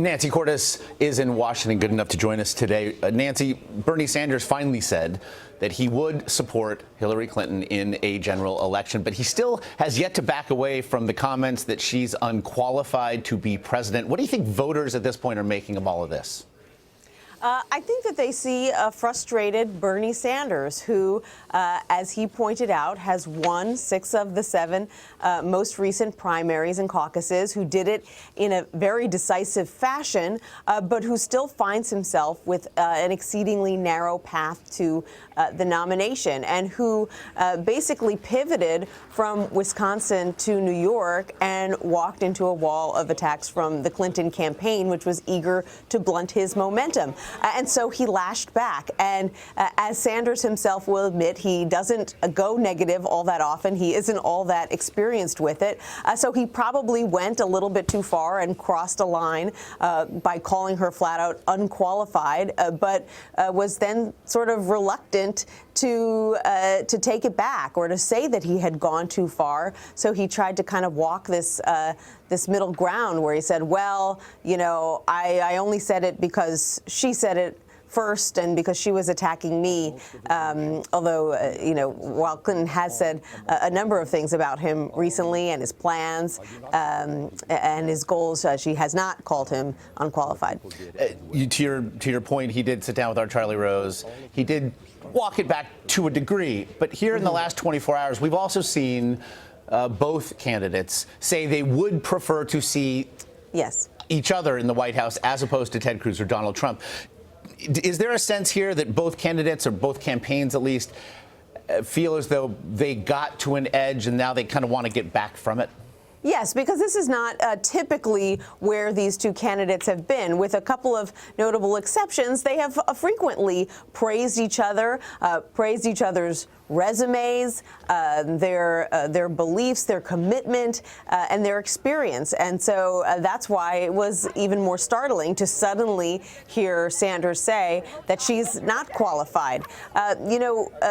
Nancy Cordes is in Washington, good enough to join us today. Nancy, Bernie Sanders finally said that he would support Hillary Clinton in a general election, but he still has yet to back away from the comments that she's unqualified to be president. What do you think voters at this point are making of all of this? I think that they see a frustrated Bernie Sanders who, as he pointed out, has won 6 of the 7 most recent primaries and caucuses, who did it in a very decisive fashion, but who still finds himself with an exceedingly narrow path to the nomination, and who basically pivoted from Wisconsin to New York and walked into a wall of attacks from the Clinton campaign, which was eager to blunt his momentum. And so he lashed back. And as Sanders himself will admit, he doesn't go negative all that often. He isn't all that experienced with it. So he probably went a little bit too far and crossed a line by calling her flat out unqualified, but was then sort of reluctant to take it back or to say that he had gone too far. So he tried to kind of walk this middle ground where he said, well, you know, I only said it because she said it first and because she was attacking me, although, you know, while Clinton has said a number of things about him recently and his plans and his goals, she has not called him unqualified. To your point, he did sit down with our Charlie Rose. He did walk it back to a degree. But here in the last 24 hours, we've also seen both candidates say they would prefer to see each other in the White House as opposed to Ted Cruz or Donald Trump. Is there a sense here that both candidates, or both campaigns at least, feel as though they got to an edge and now they kind of want to get back from it? Yes, because this is not typically where these two candidates have been. With a couple of notable exceptions, they have frequently praised each other, praised each other's resumes, their beliefs, their commitment, and their experience. And so that's why it was even more startling to suddenly hear Sanders say that she's not qualified.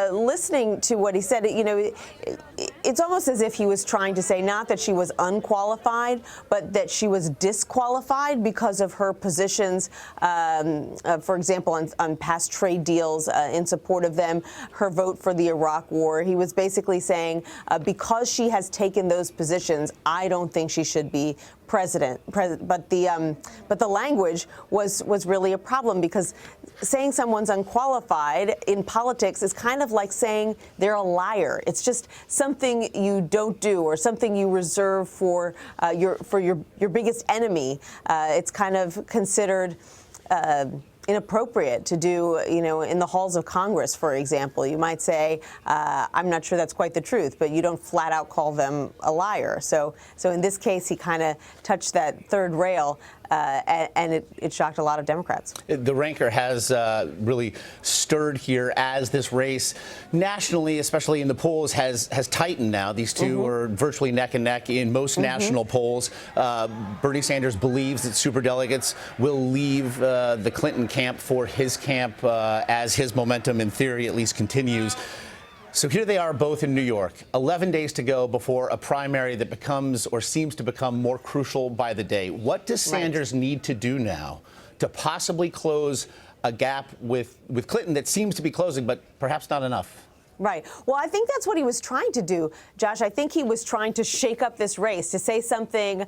Listening to what he said, it's almost as if he was trying to say not that she was unqualified, but that she was disqualified because of her positions, for example, on past trade deals in support of them, her vote for the Iraq War. He was basically saying, because she has taken those positions, I don't think she should be president. But the language was really a problem, because saying someone's unqualified in politics is kind of like saying they're a liar. It's just something you don't do, or something you reserve for your biggest enemy. It's kind of considered inappropriate to do, in the halls of Congress, for example. You might say, I'm not sure that's quite the truth, but you don't flat out call them a liar. So in this case, he kind of touched that third rail, and it shocked a lot of Democrats. The rancor has really stirred here as this race nationally, especially in the polls, has tightened now. These two are virtually neck and neck in most national polls. Bernie Sanders believes that superdelegates will leave the Clinton camp for his camp as his momentum, in theory, at least continues. So here they are, both in New York. 11 days to go before a primary that becomes, or seems to become, more crucial by the day. What does Sanders need to do now to possibly close a gap with Clinton that seems to be closing, but perhaps not enough? Right. Well, I think that's what he was trying to do, Josh. I think he was trying to shake up this race, to say something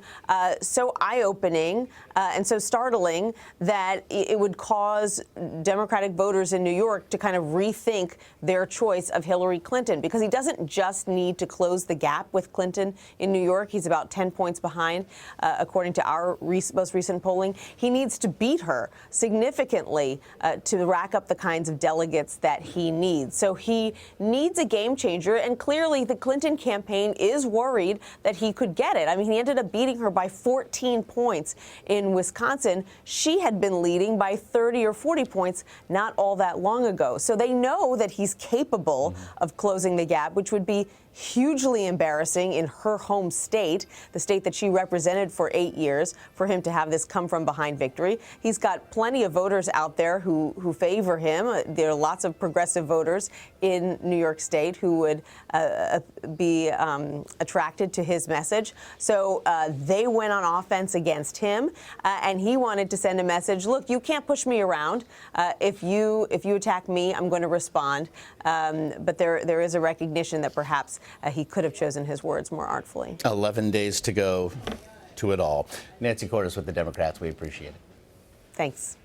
so eye-opening and so startling that it would cause Democratic voters in New York to kind of rethink their choice of Hillary Clinton, because he doesn't just need to close the gap with Clinton in New York. He's about 10 points behind, according to our most recent polling. He needs to beat her significantly to rack up the kinds of delegates that he needs. So he needs a game changer, and clearly the Clinton campaign is worried that he could get it. I mean, he ended up beating her by 14 points in Wisconsin. She had been leading by 30 or 40 points not all that long ago. So they know that he's capable of closing the gap, which would be hugely embarrassing in her home state, the state that she represented for 8 years, for him to have this come from behind victory. He's got plenty of voters out there who favor him. There are lots of progressive voters in New York State who would be attracted to his message. So they went on offense against him, and he wanted to send a message: look, you can't push me around. If you attack me, I'm going to respond. But there is a recognition that perhaps he could have chosen his words more artfully. 11 days to go to it all. Nancy Cordes with the Democrats. We appreciate it. Thanks.